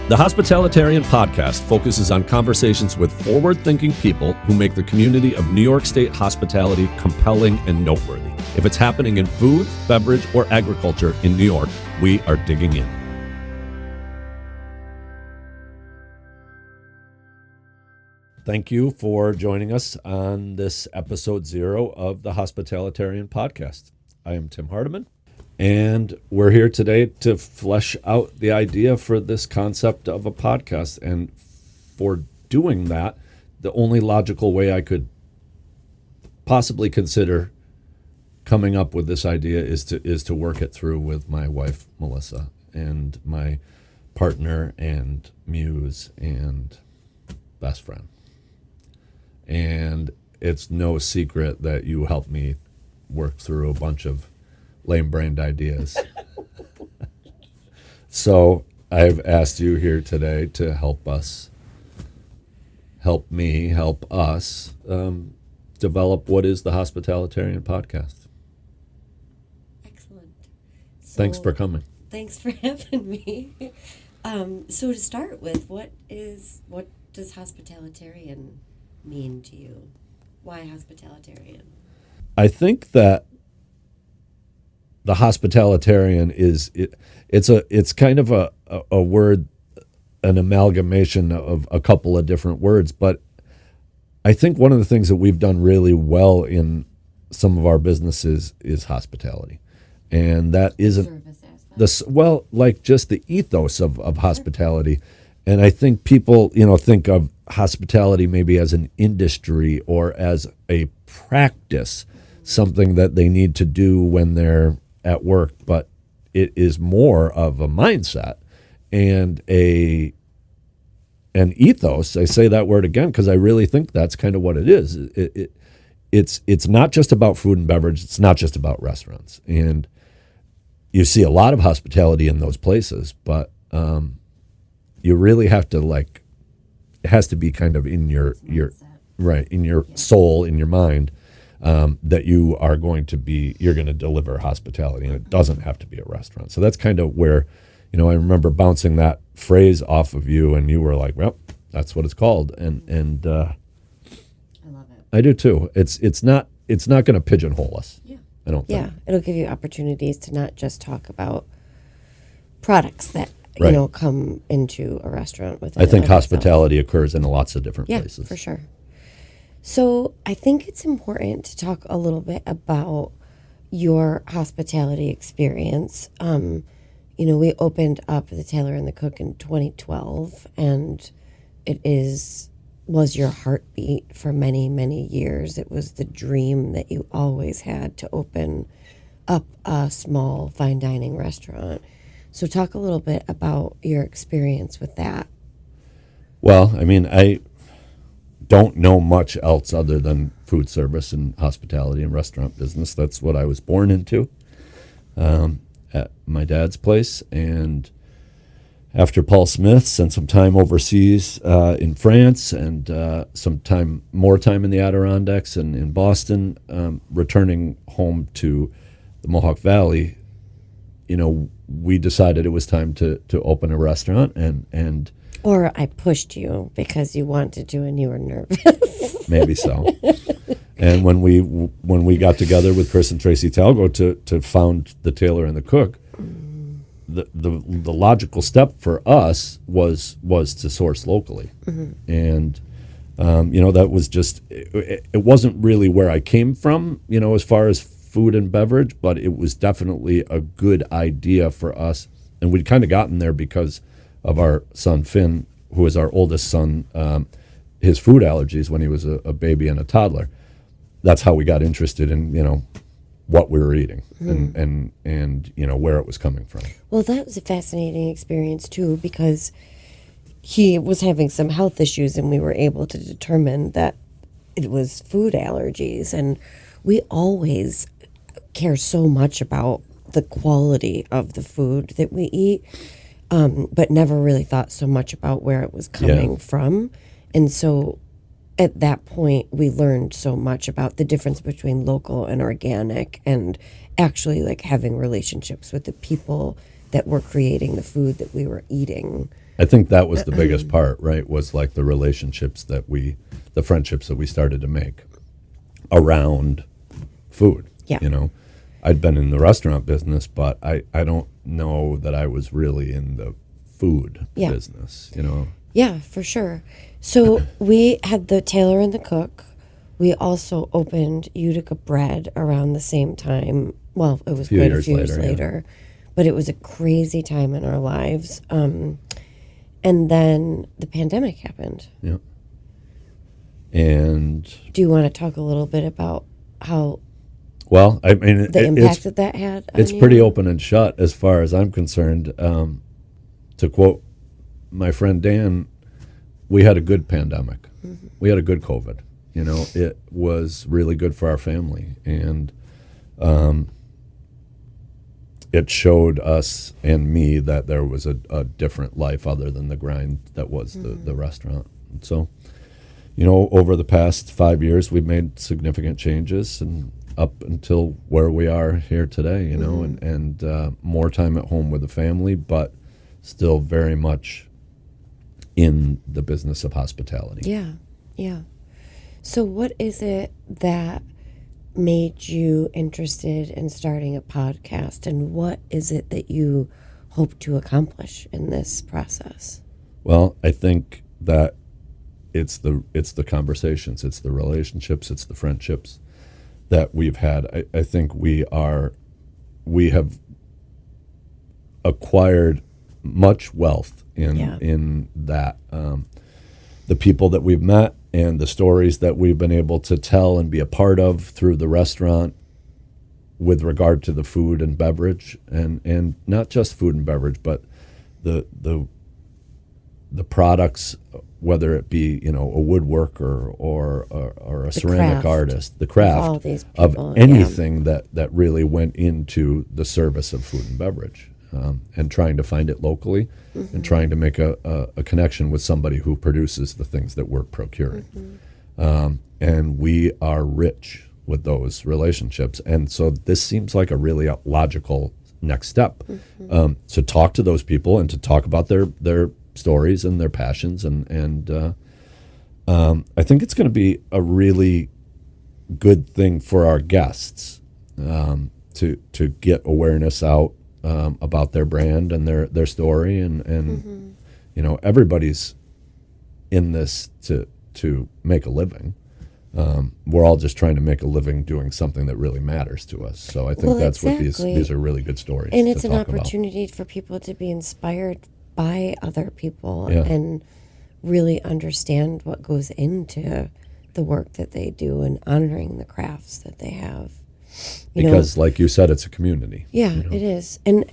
The Hospitalitarian podcast focuses on conversations with forward-thinking people who make the community of New York State hospitality compelling and noteworthy. If it's happening in food, beverage, or agriculture in New York, we are digging in. Thank you for joining us on this episode 0 of the Hospitalitarian podcast. I am Tim Hardiman, and we're here today to flesh out the idea for this concept of a podcast. And for doing that, the only logical way I could possibly consider coming up with this idea is to work it through with my wife, Melissa, and my partner and muse and best friend. And it's no secret that you helped me work through a bunch of lame-brained ideas. So I've asked you here today to help us develop what is the Hospitalitarian podcast. Excellent. Thanks for coming. Thanks for having me. So to start with, what does hospitalitarian mean to you? Why hospitalitarian? I think that the hospitalitarian it's kind of a word, an amalgamation of a couple of different words, but I think one of the things that we've done really well in some of our businesses is hospitality. And that isn't just the ethos of hospitality. And I think people, think of hospitality maybe as an industry or as a practice, something that they need to do when they're at work, but it is more of a mindset and an ethos. I say that word again because I really think that's kind of what it is. It's not just about food and beverage. It's not just about restaurants. And you see a lot of hospitality in those places, but you really have to it has to be kind of in your right, in your soul, in your mind, that you're going to deliver hospitality, and it doesn't have to be a restaurant. So that's kind of where, I remember bouncing that phrase off of you, and you were like, well, that's what it's called. And I love it. I do too. It's not going to pigeonhole us. Yeah. I don't think. Yeah, it'll give you opportunities to not just talk about products that Right. come into a restaurant with. I think hospitality occurs in lots of different places. Yeah, for sure. So I think it's important to talk a little bit about your hospitality experience. We opened up the Tailor and the Cook in 2012, and it was your heartbeat for many, many years. It was the dream that you always had to open up a small fine dining restaurant. So talk a little bit about your experience with that. Well, I don't know much else other than food service and hospitality and restaurant business. That's what I was born into at my dad's place. And after Paul Smith, spent some time overseas in France and more time in the Adirondacks and in Boston, returning home to the Mohawk Valley, we decided it was time to open a restaurant and Or I pushed you because you wanted to and you were nervous. Maybe so. And when we got together with Chris and Tracy Talgo to found the Tailor and the Cook, the logical step for us was to source locally. Mm-hmm. And that was just it wasn't really where I came from, as far as food and beverage, but it was definitely a good idea for us. And we'd kind of gotten there because of our son Finn, who is our oldest son, his food allergies when he was a baby and a toddler. That's how we got interested in, what we were eating and where it was coming from. Well, that was a fascinating experience too, because he was having some health issues and we were able to determine that it was food allergies. And we always care so much about the quality of the food that we eat, but never really thought so much about where it was coming from. And so at that point, we learned so much about the difference between local and organic, and actually having relationships with the people that were creating the food that we were eating. I think that was the biggest part, right? Was like the relationships the friendships that we started to make around food. Yeah. You know, I'd been in the restaurant business, but I don't know that I was really in the food Yeah. business, you know. Yeah, for sure. So we had the tailor and the cook. We also opened Utica Bread around the same time. Well, it was quite a few years later, but it was a crazy time in our lives. And then the pandemic happened. Yeah. And Do you want to talk a little bit about how well, I mean, the impact that had on it's you? pretty open and shut as far as I'm concerned. To quote my friend Dan, we had a good pandemic. Mm-hmm. We had a good COVID. You know, it was really good for our family, and it showed us and me that there was a different life other than the grind that was the restaurant. And so, you know, over the past 5 years, we've made significant changes, and up until where we are here today, you know, and more time at home with the family, but still very much in the business of hospitality. Yeah, yeah. So what is it that made you interested in starting a podcast, and what is it that you hope to accomplish in this process? Well, I think that it's the conversations, it's the relationships, it's the friendships that we've had. I think we have acquired much wealth in that. The people that we've met and the stories that we've been able to tell and be a part of through the restaurant with regard to the food and beverage, and not just food and beverage, but the products, whether it be, you know, a woodworker or a ceramic artist, the craft all these people, of anything that really went into the service of food and beverage, and trying to find it locally and trying to make a connection with somebody who produces the things that we're procuring. And we are rich with those relationships. And so this seems like a really logical next step, to talk to those people and to talk about their stories and their passions. And I think it's going to be a really good thing for our guests, to get awareness out about their brand and their story. And you know, everybody's in this to make a living. We're all just trying to make a living doing something that really matters to us. So I think that's what these are really good stories. And it's to an talk about. opportunity for people to be inspired by other people Yeah. and really understand what goes into the work that they do and honoring the crafts that they have. Because, like you said, it's a community. Yeah, you know? it is. And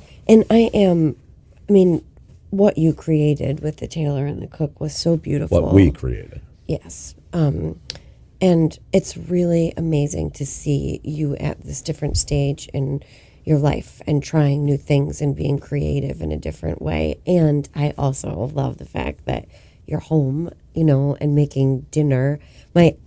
what you created with the tailor and the cook was so beautiful. What we created. Yes. And it's really amazing to see you at this different stage in your life and trying new things and being creative in a different way. And I also love the fact that you're home, you know, and making dinner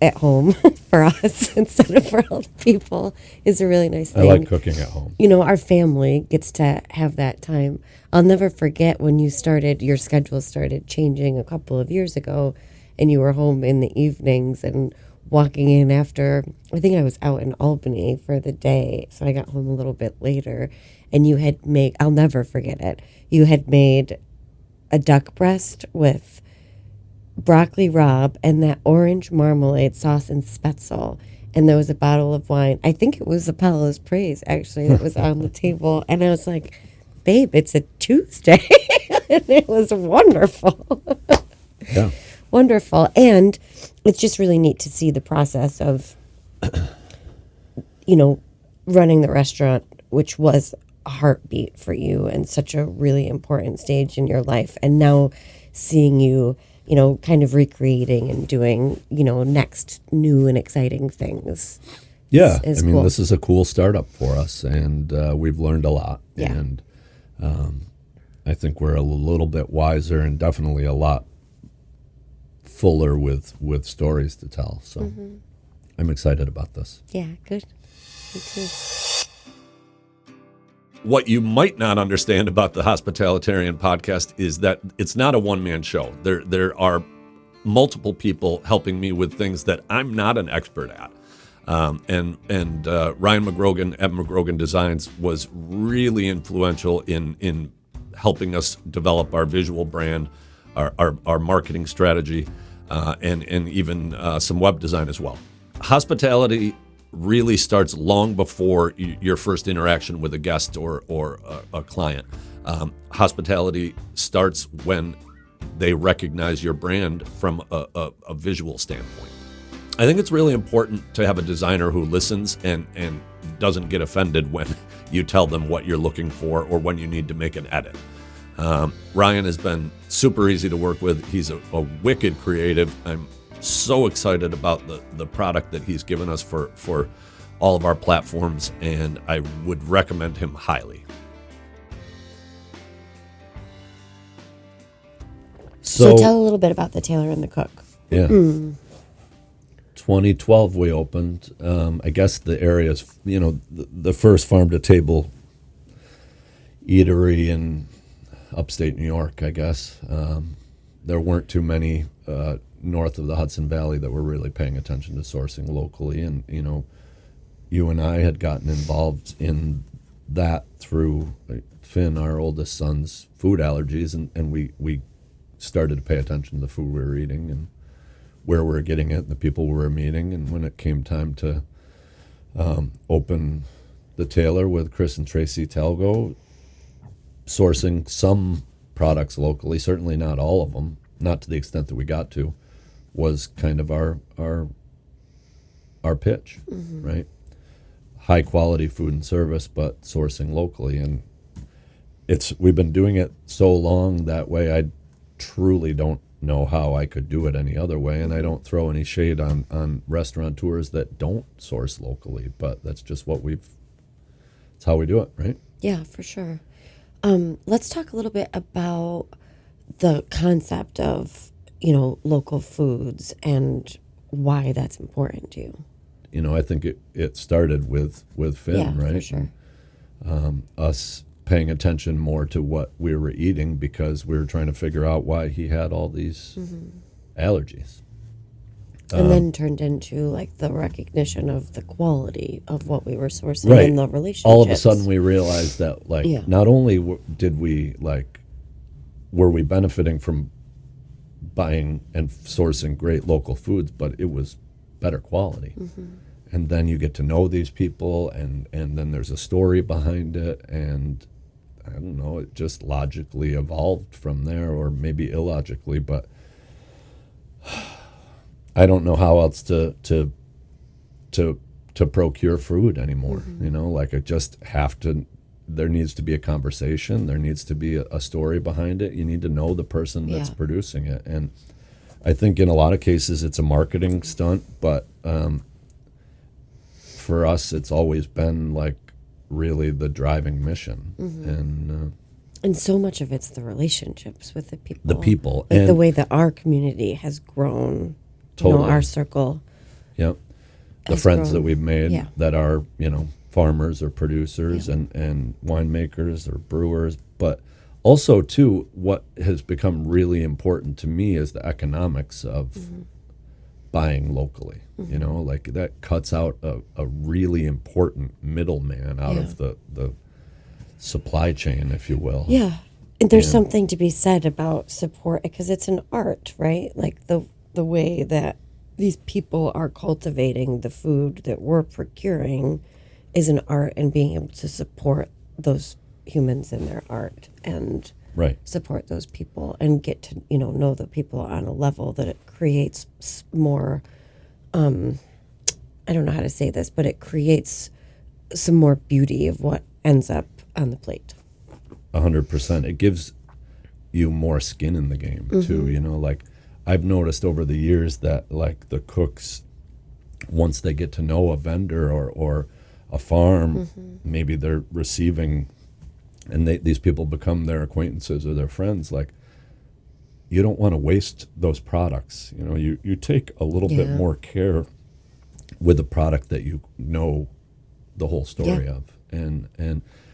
at home for us instead of for other people is a really nice thing. I like cooking at home. You know, our family gets to have that time. I'll never forget when your schedule started changing a couple of years ago, and you were home in the evenings and walking in after, I think I was out in Albany for the day, so I got home a little bit later, and you had made, I'll never forget it, you had made a duck breast with broccoli rabe and that orange marmalade sauce and spetzel, and there was a bottle of wine. I think it was Apollo's Praise, actually, that was on the table, and I was like, babe, it's a Tuesday. And it was wonderful. Yeah. Wonderful. And it's just really neat to see the process of, you know, running the restaurant, which was a heartbeat for you and such a really important stage in your life. And now seeing you, you know, kind of recreating and doing, you know, next new and exciting things. Yeah. is I mean, cool. this is a cool startup for us, and we've learned a lot. Yeah. And I think we're a little bit wiser and definitely a lot fuller with stories to tell. So I'm excited about this. Yeah, good. Me too. what you might not understand about the Hospitalitarian podcast is that it's not a one-man show. There are multiple people helping me with things that I'm not an expert at. And Ryan McGrogan at McGrogan Designs was really influential in helping us develop our visual brand, our marketing strategy, and even some web design as well. Hospitality really starts long before your first interaction with a guest or a client. Hospitality starts when they recognize your brand from a visual standpoint. I think it's really important to have a designer who listens and doesn't get offended when you tell them what you're looking for or when you need to make an edit. Ryan has been super easy to work with. He's a wicked creative. I'm so excited about the product that he's given us for all of our platforms, and I would recommend him highly. So tell a little bit about the Tailor and the Cook. Yeah. 2012 we opened. I guess the area's, the first farm-to-table eatery in upstate New York, I guess. There weren't too many north of the Hudson Valley that were really paying attention to sourcing locally. And, you and I had gotten involved in that through Finn, our oldest son's food allergies, and we started to pay attention to the food we were eating and where we were getting it, the people we were meeting. And when it came time to open the Tailor with Chris and Tracy Talgo, sourcing some products locally, certainly not all of them, not to the extent that we got to, was kind of our pitch, right? High quality food and service, but sourcing locally. And we've been doing it so long that way, I truly don't know how I could do it any other way. And I don't throw any shade on restaurateurs that don't source locally, but that's just it's how we do it, right? Yeah, for sure. Let's talk a little bit about the concept of, local foods and why that's important to you. I think it started with Finn, right? For sure. Us paying attention more to what we were eating because we were trying to figure out why he had all these allergies. And then turned into like the recognition of the quality of what we were sourcing Right. in the relationships. All of a sudden we realized that not only did we were we benefiting from buying and sourcing great local foods, but it was better quality. And then you get to know these people and then there's a story behind it, and I don't know, it just logically evolved from there, or maybe illogically, but I don't know how else to procure food anymore. I just have to. There needs to be a conversation. There needs to be a story behind it. You need to know the person that's producing it, and I think in a lot of cases it's a marketing stunt. But for us, it's always been really the driving mission, and so much of it's the relationships with the people. The people, and the and way that our community has grown. Totally. Our circle. Yep. The has friends grown. that we've made Yeah. that are, farmers or producers and winemakers or brewers. But also, too, what has become really important to me is the economics of buying locally. That cuts out a really important middleman out of the supply chain, if you will. Yeah. And there's something to be said about support, because it's an art, right? Like the way that these people are cultivating the food that we're procuring is an art, and being able to support those humans in their art and support those people and get to, know the people on a level that it creates more, I don't know how to say this, but it creates some more beauty of what ends up on the plate. 100%. It gives you more skin in the game too. I've noticed over the years that the cooks, once they get to know a vendor or a farm, maybe they're receiving, and these people become their acquaintances or their friends. You don't want to waste those products. You take a little bit more care with the product that you know the whole story of, and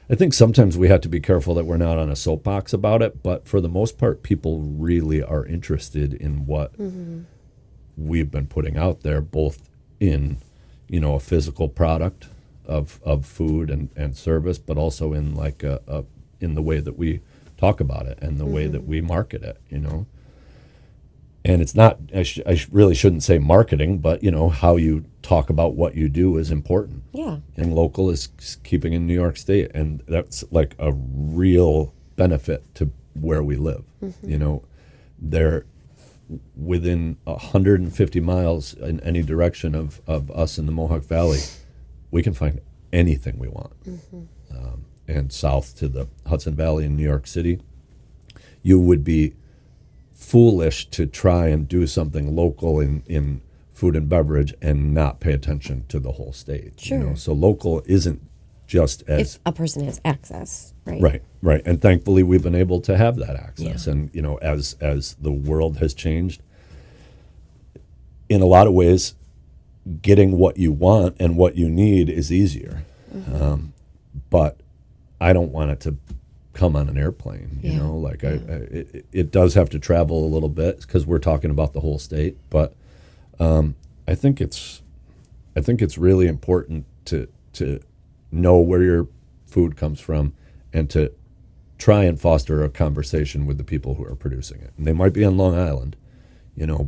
I think sometimes we have to be careful that we're not on a soapbox about it, but for the most part, people really are interested in what we've been putting out there, both in, a physical product of food and service, but also in like in the way that we talk about it and the way that we market it, And it's not, I really shouldn't say marketing, but, how you talk about what you do is important. Yeah. And local is keeping in New York State. And that's like a real benefit to where we live. They're within 150 miles in any direction of us in the Mohawk Valley. We can find anything we want. And south to the Hudson Valley in New York City, you would be foolish to try and do something local in food and beverage and not pay attention to the whole state. Sure. So local isn't just as If a person has access, right? right. And thankfully we've been able to have that access. Yeah. And as the world has changed, in a lot of ways, getting what you want and what you need is easier. But I don't want it to come on an airplane, it does have to travel a little bit because we're talking about the whole state, but I think it's really important to know where your food comes from and to try and foster a conversation with the people who are producing it. And they might be on Long Island,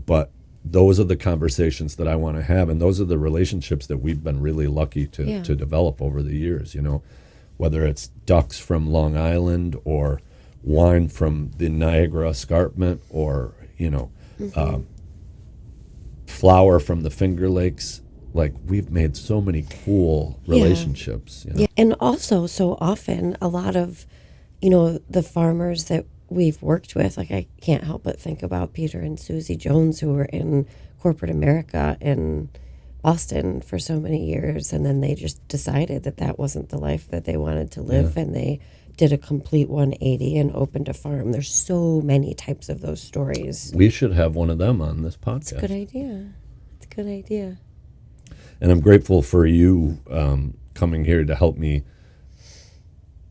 but those are the conversations that I want to have, and those are the relationships that we've been really lucky to develop over the years, whether it's ducks from Long Island or wine from the Niagara Escarpment or, flour from the Finger Lakes. Like, we've made so many cool relationships. Yeah. And also, so often, a lot of, the farmers that we've worked with, like, I can't help but think about Peter and Susie Jones, who were in corporate America in Boston for so many years, and then they just decided that wasn't the life that they wanted to live, and they did a complete 180 and opened a farm. There's so many types of those stories. We should have one of them on this podcast. It's a good idea. It's a good idea. And I'm grateful for you coming here to help me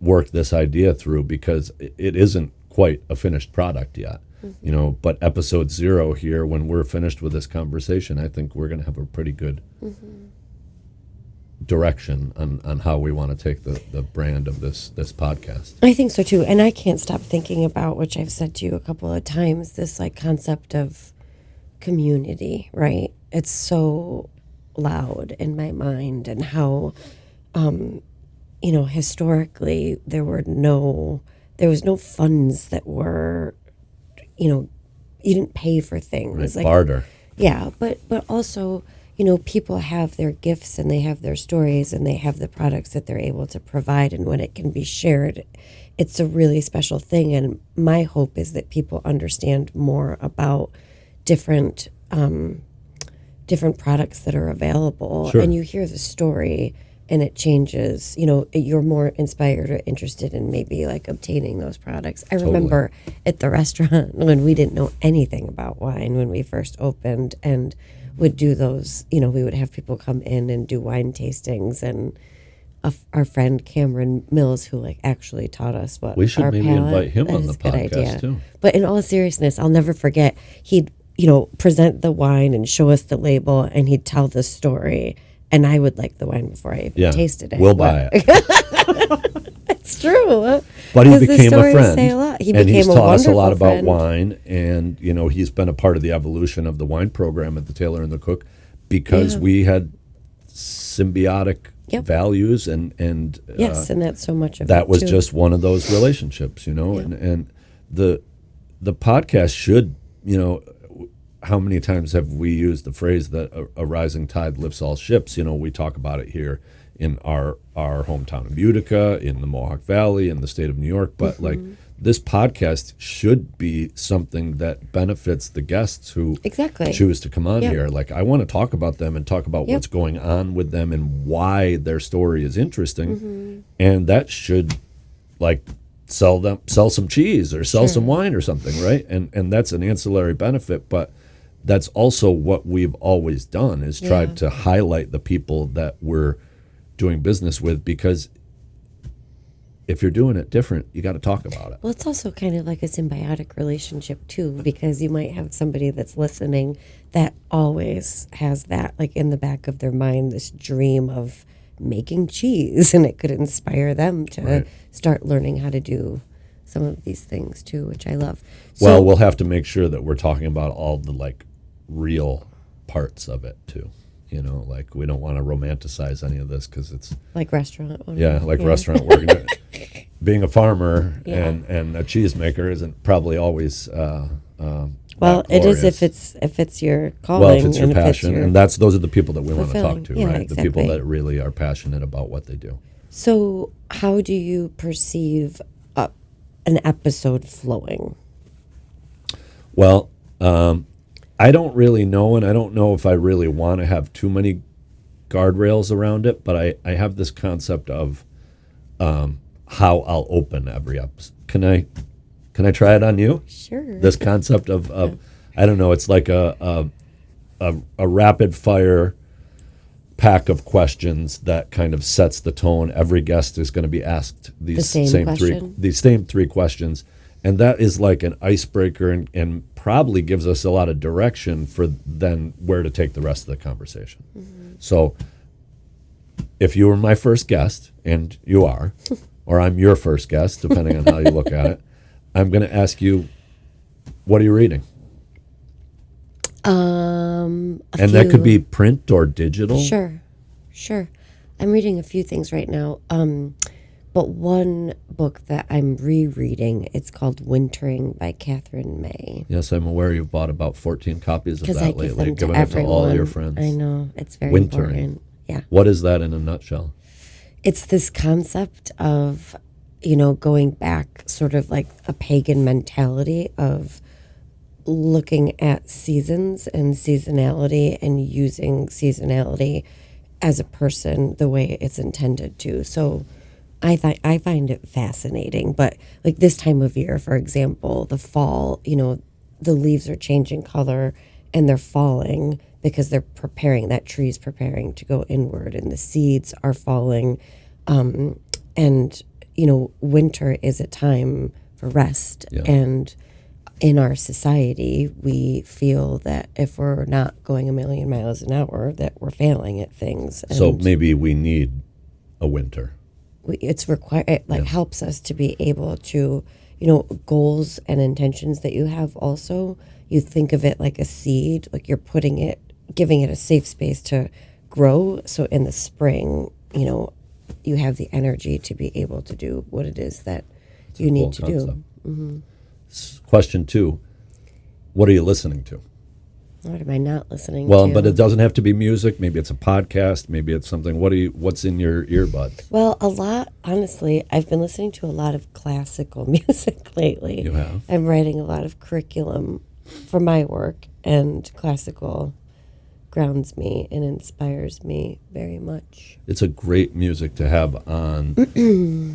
work this idea through, because it isn't quite a finished product yet. But episode 0 here, when we're finished with this conversation, I think we're going to have a pretty good direction on how we want to take the brand of this podcast. I think so too. And I can't stop thinking about, which I've said to you a couple of times, this like concept of community, right? It's so loud in my mind, and how, historically there was no funds that were, you didn't pay for things. Right, barter. Yeah, but also, people have their gifts and they have their stories and they have the products that they're able to provide, and when it can be shared, it's a really special thing. And my hope is that people understand more about different products that are available. Sure. And you hear the story and it changes, you're more inspired or interested in maybe like obtaining those products. I remember at the restaurant when we didn't know anything about wine when we first opened, and would do those, we would have people come in and do wine tastings, and our friend Cameron Mills, who like actually taught us what we should our maybe palate, invite him on the is a good podcast idea. too. But in all seriousness, I'll never forget, he'd present the wine and show us the label, and he'd tell the story, and I would like the wine before I even tasted it. We'll buy it. It's true. But he 'Cause the became a stories friend, say a lot. He and became he's a taught us a lot wonderful about friend. wine, and he's been a part of the evolution of the wine program at the Tailor and the Cook, because we had symbiotic values, and yes, and that's so much of that it was too. just one of those relationships, and the podcast should, how many times have we used the phrase that a rising tide lifts all ships? We talk about it here in our hometown of Utica, in the Mohawk Valley, in the state of New York, but like, this podcast should be something that benefits the guests who choose to come on here. Like, I want to talk about them and talk about what's going on with them and why their story is interesting, and that should like sell some cheese or sell some wine or something, right? And that's an ancillary benefit, but that's also what we've always done, is tried to highlight the people that we're doing business with, because if you're doing it different, you got to talk about it. Well, it's also kind of like a symbiotic relationship too, because you might have somebody that's listening that always has that like in the back of their mind, this dream of making cheese, and it could inspire them to Right. start learning how to do some of these things too, which I love. Well, we'll have to make sure that we're talking about all the like real parts of it too. You know, like we don't want to romanticize any of this because it's like restaurant owners. yeah, like restaurant work. Being a farmer Yeah. and a cheesemaker isn't probably always Well, that it is glorious. if it's your calling. Well, if it's your and passion, your- and those are the people that we want to talk fulfilling. to, Yeah, right? The people exactly. that really are passionate about what they do. So, how do you perceive an episode flowing? Well, I don't really know, and I don't know if I really want to have too many guardrails around it, but I have this concept of how I'll open every episode. Can I try it on you? Sure. This concept of I don't know, it's like a rapid fire pack of questions that kind of sets the tone. Every guest is going to be asked these same same three questions, and that is like an icebreaker and probably gives us a lot of direction for then where to take the rest of the conversation. Mm-hmm. So if you were my first guest, and you are, or I'm your first guest, depending on how you look at it, I'm going to ask you, what are you reading? And that could be print or digital. Sure. I'm reading a few things right now. But one book that I'm rereading, it's called Wintering by Catherine May. Yes, I'm aware you've bought about 14 copies of Because that I give lately, them to giving everyone. it to all your friends. I know, it's very Wintering. important. Yeah. What is that in a nutshell? It's this concept of, going back sort of like a pagan mentality of looking at seasons and seasonality and using seasonality as a person the way it's intended to. So I find it fascinating. But like this time of year, for example, the fall, the leaves are changing color and they're falling because they're preparing, that tree's preparing to go inward, and the seeds are falling. And, winter is a time for rest. Yeah. And in our society, we feel that if we're not going a million miles an hour, that we're failing at things. And So maybe we need a winter. it's required. It helps us to be able to, goals and intentions that you have. Also, you think of it like a seed, like you're giving it a safe space to grow. So in the spring, you have the energy to be able to do what it is that you need to do. Mm-hmm. Question 2, what are you listening to? What am I not listening Well, to? but it doesn't have to be music. Maybe it's a podcast. Maybe it's something. What's in your earbud? Well, a lot, honestly, I've been listening to a lot of classical music lately. You have? I'm writing a lot of curriculum for my work, and classical grounds me and inspires me very much. It's a great music to have on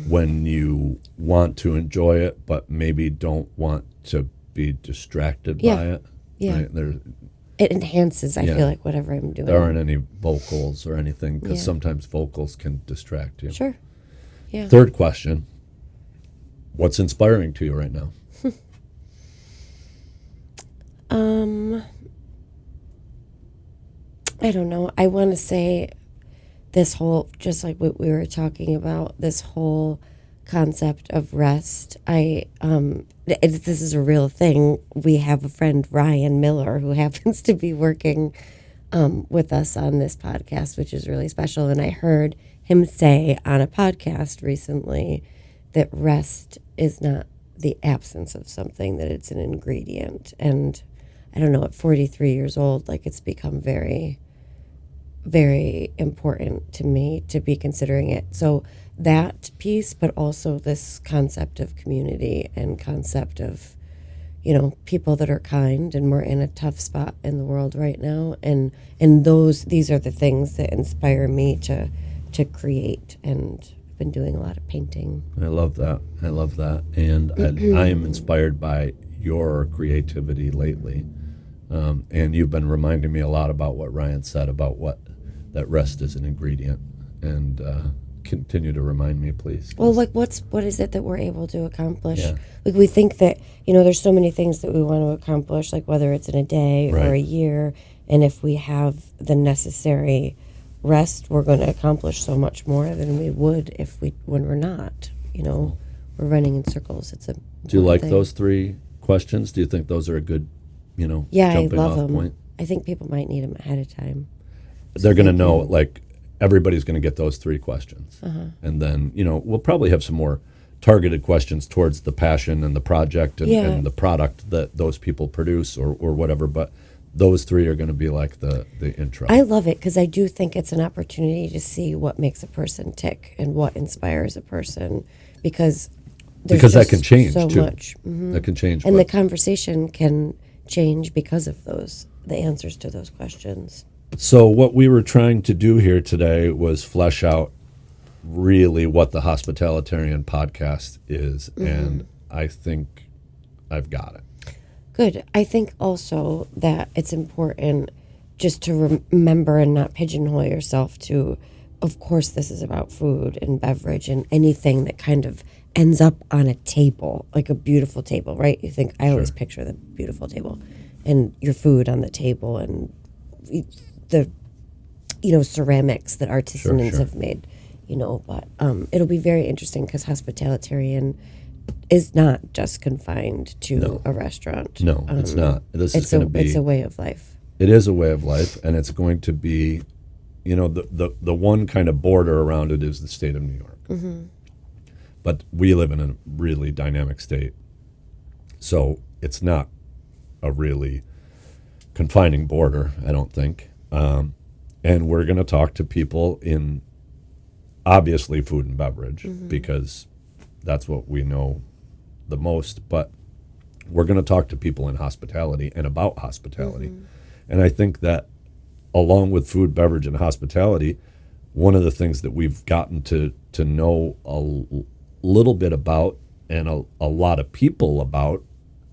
when you want to enjoy it, but maybe don't want to be distracted by it. Yeah. Right? It enhances, I Yeah. feel like, whatever I'm doing. There aren't any vocals or anything because Yeah. sometimes vocals can distract you. Sure. Yeah. Third question, what's inspiring to you right now? I don't know. I want to say this whole, just like what we were talking about, this whole concept of rest. This is a real thing. We have a friend, Ryan Miller, who happens to be working with us on this podcast, which is really special. And I heard him say on a podcast recently that rest is not the absence of something, that it's an ingredient. And I don't know, at 43 years old, like it's become very, very important to me to be considering it. So that piece, but also this concept of community and concept of, people that are kind, and we're in a tough spot in the world right now. And these are the things that inspire me to create. And I've been doing a lot of painting. I love that. And I am inspired by your creativity lately. And you've been reminding me a lot about what Ryan said about that rest is an ingredient. And continue to remind me, please? Well, like what is it that we're able to accomplish? Yeah. Like we think that, there's so many things that we want to accomplish, like whether it's in a day or Right. a year, and if we have the necessary rest, we're going to accomplish so much more than we would when we're not. We're running in circles. It's a Do you like thing. those 3 questions? Do you think those are a good, Yeah, I jumping love off them. point? I think people might need them ahead of time. They're going to thank know, you. like, everybody's going to get those 3 questions. Uh-huh. And then, we'll probably have some more targeted questions towards the passion and the project and, Yeah. and the product that those people produce or whatever. But those 3 are going to be like the intro. I love it because I do think it's an opportunity to see what makes a person tick and what inspires a person, because there's that just can change, so too. much. Mhm. That can change. And the what- conversation can change because of the answers to those questions. So what we were trying to do here today was flesh out really what the Hospitalitarian podcast is, and I think I've got it. Good. I think also that it's important just to remember and not pigeonhole yourself to, of course, this is about food and beverage and anything that kind of ends up on a table, like a beautiful table, right? You think, I always picture the beautiful table and your food on the table and the, ceramics that artisans sure. have made, but it'll be very interesting because Hospitalitarian is not just confined to a restaurant. No, it's not. This is going to be. It's a way of life. It is a way of life, and it's going to be, the one kind of border around it is the state of New York. Mm-hmm. But we live in a really dynamic state, so it's not a really confining border, I don't think. And we're going to talk to people in, obviously, food and beverage, because that's what we know the most. But we're going to talk to people in hospitality and about hospitality. And I think that along with food, beverage, and hospitality, one of the things that we've gotten to know a little bit about and a lot of people about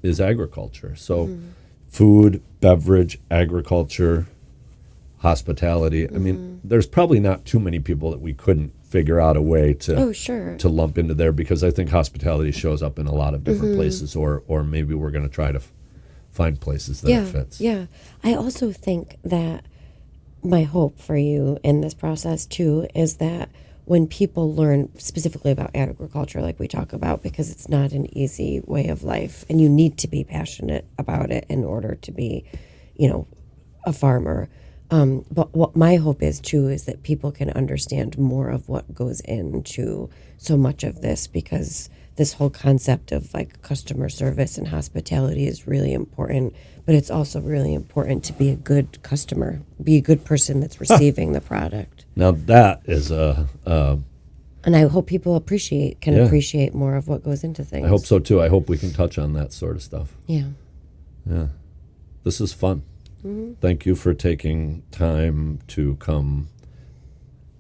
is agriculture. So food, beverage, agriculture, hospitality. I mean, there's probably not too many people that we couldn't figure out a way to to lump into there, because I think hospitality shows up in a lot of different places, or maybe we're going to try to find places that it fits. Yeah. I also think that my hope for you in this process too is that when people learn specifically about agriculture, like we talk about, because it's not an easy way of life and you need to be passionate about it in order to be, a farmer. But what my hope is too is that people can understand more of what goes into so much of this, because this whole concept of like customer service and hospitality is really important, but it's also really important to be a good customer, be a good person that's receiving the product. Now that is And I hope people appreciate more of what goes into things. I hope so too. I hope we can touch on that sort of stuff. Yeah. Yeah. This is fun. Thank you for taking time to come.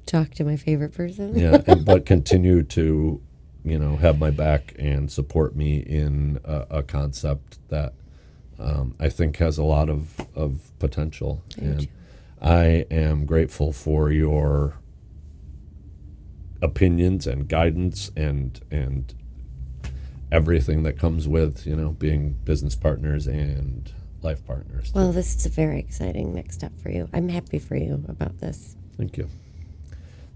Talk to my favorite person. Yeah, but continue to, have my back and support me in a concept that I think has a lot of potential. And I am grateful for your opinions and guidance and everything that comes with, being business partners and life partners. Well, this is a very exciting next step for you. I'm happy for you about this. Thank you.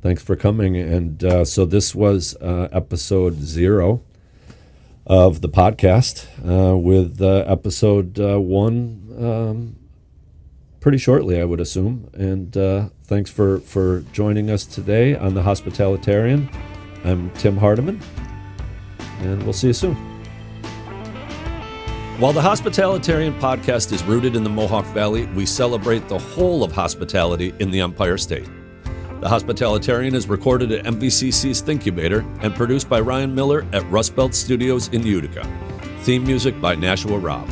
Thanks for coming. And so this was episode 0 of the podcast, with episode 1 pretty shortly, I would assume. And thanks for joining us today on the Hospitalitarian. I'm Tim Hardiman, and we'll see you soon. While the Hospitalitarian podcast is rooted in the Mohawk Valley, we celebrate the whole of hospitality in the Empire State. The Hospitalitarian is recorded at MVCC's Thinkubator and produced by Ryan Miller at Rust Belt Studios in Utica. Theme music by Nashua Robb.